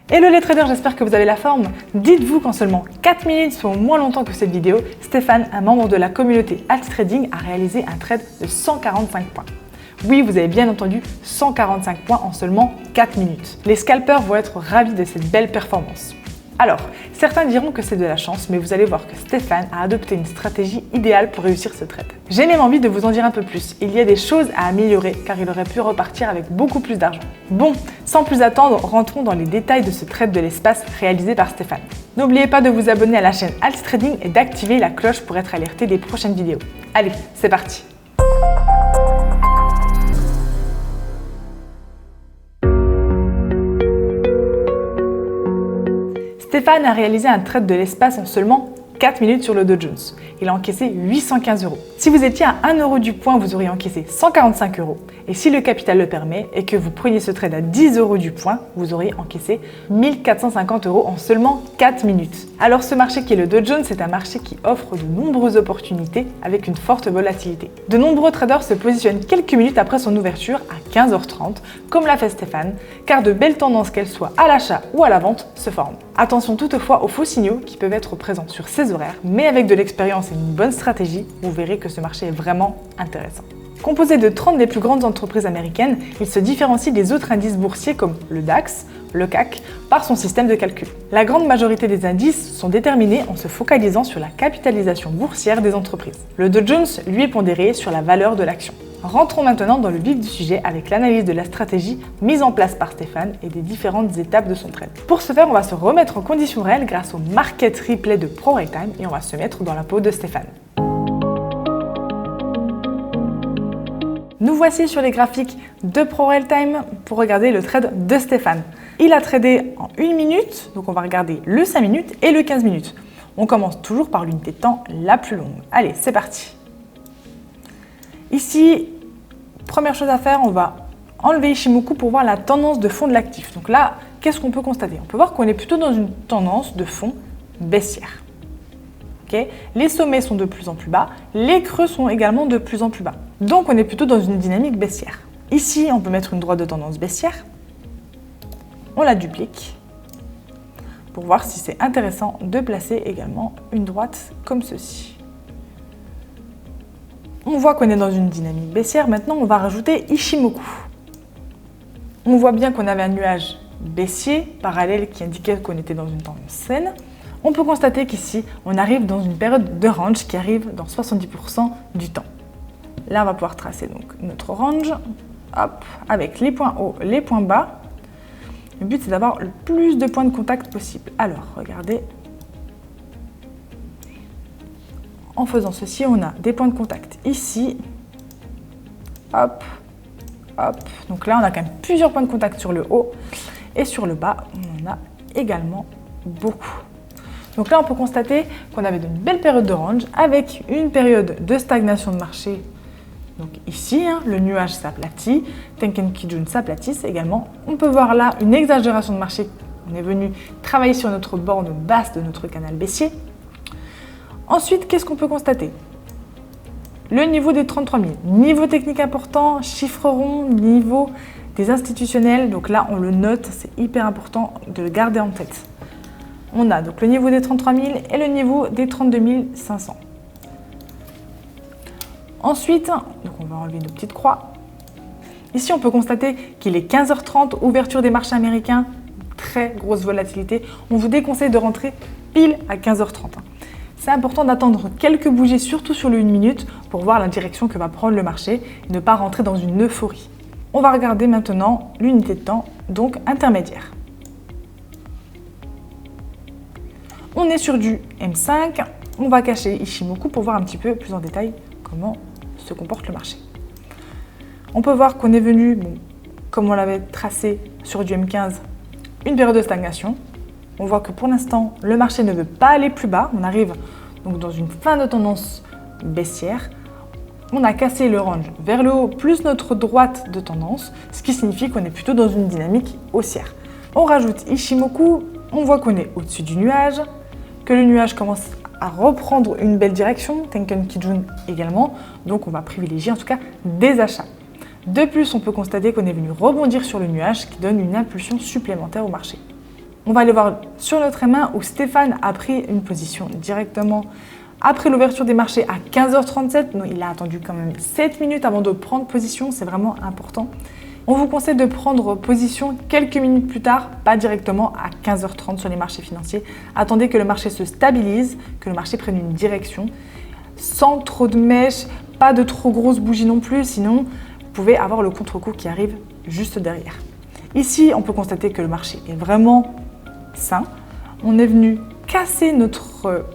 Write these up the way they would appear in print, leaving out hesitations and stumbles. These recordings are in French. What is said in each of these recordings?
Hello les traders, j'espère que vous avez la forme. Dites-vous qu'en seulement 4 minutes, soit moins longtemps que cette vidéo, Stéphane, un membre de la communauté Alt Trading, a réalisé un trade de 145 points. Oui, vous avez bien entendu, 145 points en seulement 4 minutes. Les scalpers vont être ravis de cette belle performance. Alors, certains diront que c'est de la chance, mais vous allez voir que Stéphane a adopté une stratégie idéale pour réussir ce trade. J'ai même envie de vous en dire un peu plus. Il y a des choses à améliorer car il aurait pu repartir avec beaucoup plus d'argent. Bon, sans plus attendre, rentrons dans les détails de ce trade de l'espace réalisé par Stéphane. N'oubliez pas de vous abonner à la chaîne Alt Trading et d'activer la cloche pour être alerté des prochaines vidéos. Allez, c'est parti! Stéphane a réalisé un trade de l'espace en seulement 4 minutes sur le Dow Jones. Il a encaissé 815 €. Si vous étiez à 1 € du point, vous auriez encaissé 145 €. Et si le capital le permet et que vous preniez ce trade à 10 € du point, vous auriez encaissé 1450 € en seulement 4 minutes. Alors ce marché qui est le Dow Jones, c'est un marché qui offre de nombreuses opportunités avec une forte volatilité. De nombreux traders se positionnent quelques minutes après son ouverture à 15h30, comme l'a fait Stéphane, car de belles tendances, qu'elles soient à l'achat ou à la vente, se forment. Attention toutefois aux faux signaux qui peuvent être présents sur ces horaires, mais avec de l'expérience et une bonne stratégie, vous verrez que ce marché est vraiment intéressant. Composé de 30 des plus grandes entreprises américaines, il se différencie des autres indices boursiers comme le DAX, le CAC, par son système de calcul. La grande majorité des indices sont déterminés en se focalisant sur la capitalisation boursière des entreprises. Le Dow Jones, lui, est pondéré sur la valeur de l'action. Rentrons maintenant dans le vif du sujet avec l'analyse de la stratégie mise en place par Stéphane et des différentes étapes de son trade. Pour ce faire, on va se remettre en conditions réelles grâce au Market Replay de ProRateTime et on va se mettre dans la peau de Stéphane. Nous voici sur les graphiques de ProRateTime pour regarder le trade de Stéphane. Il a tradé en 1 minute, donc on va regarder le 5 minutes et le 15 minutes. On commence toujours par l'unité de temps la plus longue. Allez, c'est parti. Ici, première chose à faire, on va enlever Ichimoku pour voir la tendance de fond de l'actif. Donc là, qu'est-ce qu'on peut constater? On peut voir qu'on est plutôt dans une tendance de fond baissière. Okay, les sommets sont de plus en plus bas, les creux sont également de plus en plus bas. Donc on est plutôt dans une dynamique baissière. Ici, on peut mettre une droite de tendance baissière. On la duplique pour voir si c'est intéressant de placer également une droite comme ceci. On voit qu'on est dans une dynamique baissière. Maintenant, on va rajouter Ichimoku. On voit bien qu'on avait un nuage baissier parallèle qui indiquait qu'on était dans une tendance saine. On peut constater qu'ici, on arrive dans une période de range qui arrive dans 70% du temps. Là, on va pouvoir tracer donc notre range, hop, avec les points hauts, les points bas. Le but, c'est d'avoir le plus de points de contact possible. Alors, regardez. En faisant ceci, on a des points de contact ici. Hop, hop. Donc là, on a quand même plusieurs points de contact sur le haut. Et sur le bas, on en a également beaucoup. Donc là, on peut constater qu'on avait une belle période de range avec une période de stagnation de marché. Donc ici, le nuage s'aplatit, Tenkan Kijun s'aplatissent également. On peut voir là une exagération de marché. On est venu travailler sur notre borne basse de notre canal baissier. Ensuite, qu'est-ce qu'on peut constater? Le niveau des 33 000. Niveau technique important, chiffre rond, niveau des institutionnels. Donc là, on le note, c'est hyper important de le garder en tête. On a donc le niveau des 33 000 et le niveau des 32 500. Ensuite, donc on va enlever nos petites croix. Ici, on peut constater qu'il est 15h30, ouverture des marchés américains, très grosse volatilité. On vous déconseille de rentrer pile à 15h30. C'est important d'attendre quelques bougies, surtout sur le 1 minute, pour voir la direction que va prendre le marché et ne pas rentrer dans une euphorie. On va regarder maintenant l'unité de temps, donc intermédiaire. On est sur du M5, on va cacher Ichimoku pour voir un petit peu plus en détail comment se comporte le marché. On peut voir qu'on est venu, comme on l'avait tracé sur du M15, une période de stagnation. On voit que pour l'instant, le marché ne veut pas aller plus bas. On arrive donc dans une fin de tendance baissière. On a cassé le range vers le haut plus notre droite de tendance, ce qui signifie qu'on est plutôt dans une dynamique haussière. On rajoute Ichimoku, on voit qu'on est au-dessus du nuage, que le nuage commence à reprendre une belle direction, Tenkan Kijun également, donc on va privilégier en tout cas des achats. De plus, on peut constater qu'on est venu rebondir sur le nuage, ce qui donne une impulsion supplémentaire au marché. On va aller voir sur notre main où Stéphane a pris une position directement après l'ouverture des marchés à 15h37. Donc, il a attendu quand même 7 minutes avant de prendre position, c'est vraiment important. On vous conseille de prendre position quelques minutes plus tard, pas directement à 15h30 sur les marchés financiers. Attendez que le marché se stabilise, que le marché prenne une direction, sans trop de mèches, pas de trop grosses bougies non plus, sinon vous pouvez avoir le contre-coup qui arrive juste derrière. Ici, on peut constater que le marché est vraiment sain. On est venu casser notre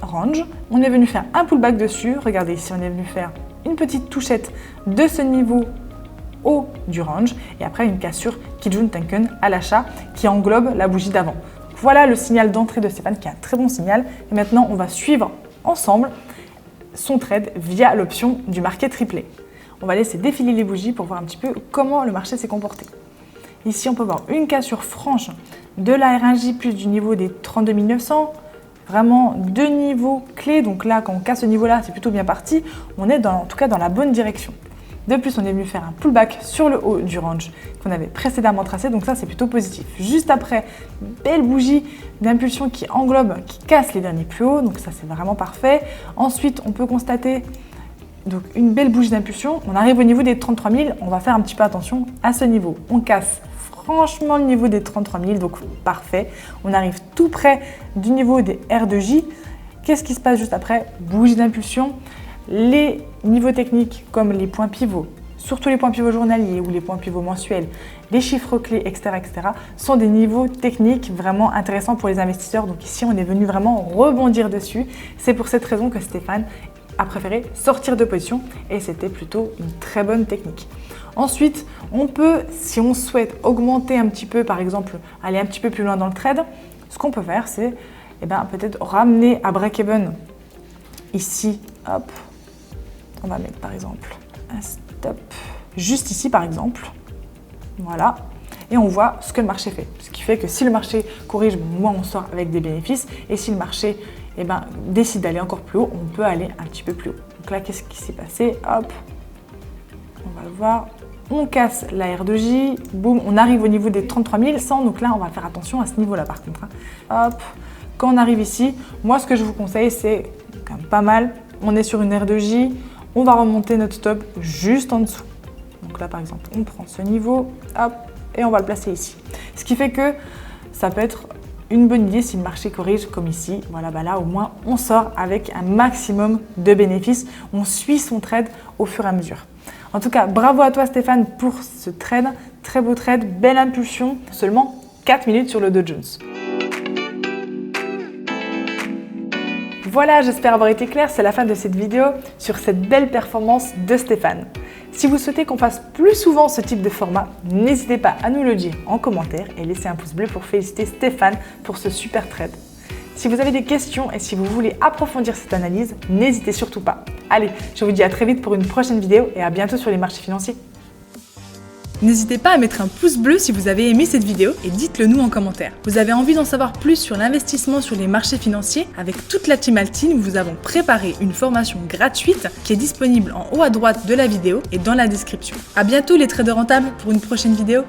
range, on est venu faire un pullback dessus. Regardez ici, on est venu faire une petite touchette de ce niveau haut du range et après une cassure Kijun Tenkan à l'achat qui englobe la bougie d'avant. Voilà le signal d'entrée de Stéphane qui est un très bon signal. Et maintenant, on va suivre ensemble son trade via l'option du marqué triplé. On va laisser défiler les bougies pour voir un petit peu comment le marché s'est comporté. Ici, on peut voir une cassure franche de la R1J plus du niveau des 32 900. Vraiment deux niveaux clés. Donc là, quand on casse ce niveau-là, c'est plutôt bien parti. On est en tout cas dans la bonne direction. De plus, on est venu faire un pullback sur le haut du range qu'on avait précédemment tracé. Donc ça, c'est plutôt positif. Juste après, une belle bougie d'impulsion qui englobe, qui casse les derniers plus hauts. Donc ça, c'est vraiment parfait. Ensuite, on peut constater donc une belle bougie d'impulsion. On arrive au niveau des 33 000. On va faire un petit peu attention à ce niveau. On casse franchement le niveau des 33 000. Donc parfait. On arrive tout près du niveau des R2J. Qu'est-ce qui se passe juste après? Bougie d'impulsion. Les niveaux techniques comme les points pivots, surtout les points pivots journaliers ou les points pivots mensuels, les chiffres clés, etc., sont des niveaux techniques vraiment intéressants pour les investisseurs. Donc ici, on est venu vraiment rebondir dessus. C'est pour cette raison que Stéphane a préféré sortir de position et c'était plutôt une très bonne technique. Ensuite, on peut, si on souhaite augmenter un petit peu, par exemple, aller un petit peu plus loin dans le trade, ce qu'on peut faire, c'est peut-être ramener à break-even ici, hop. On va mettre par exemple un stop juste ici par exemple. Voilà. Et on voit ce que le marché fait. Ce qui fait que si le marché corrige, moins on sort avec des bénéfices. Et si le marché décide d'aller encore plus haut, on peut aller un petit peu plus haut. Donc là, qu'est-ce qui s'est passé? Hop. On va le voir. On casse la R2J. Boum. On arrive au niveau des 33 100. Donc là, on va faire attention à ce niveau-là par contre. Hop. Quand on arrive ici, moi, ce que je vous conseille, c'est quand même pas mal. On est sur une R2J. On va remonter notre stop juste en dessous. Donc là, par exemple, on prend ce niveau, hop, et on va le placer ici. Ce qui fait que ça peut être une bonne idée si le marché corrige comme ici. Voilà, là, au moins, on sort avec un maximum de bénéfices. On suit son trade au fur et à mesure. En tout cas, bravo à toi, Stéphane, pour ce trade. Très beau trade, belle impulsion. Seulement 4 minutes sur le Dow Jones. Voilà, j'espère avoir été clair, c'est la fin de cette vidéo sur cette belle performance de Stéphane. Si vous souhaitez qu'on fasse plus souvent ce type de format, n'hésitez pas à nous le dire en commentaire et laissez un pouce bleu pour féliciter Stéphane pour ce super trade. Si vous avez des questions et si vous voulez approfondir cette analyse, n'hésitez surtout pas. Allez, je vous dis à très vite pour une prochaine vidéo et à bientôt sur les marchés financiers. N'hésitez pas à mettre un pouce bleu si vous avez aimé cette vidéo et dites-le nous en commentaire. Vous avez envie d'en savoir plus sur l'investissement sur les marchés financiers? Avec toute la team Altine, nous vous avons préparé une formation gratuite qui est disponible en haut à droite de la vidéo et dans la description. À bientôt les traders rentables pour une prochaine vidéo.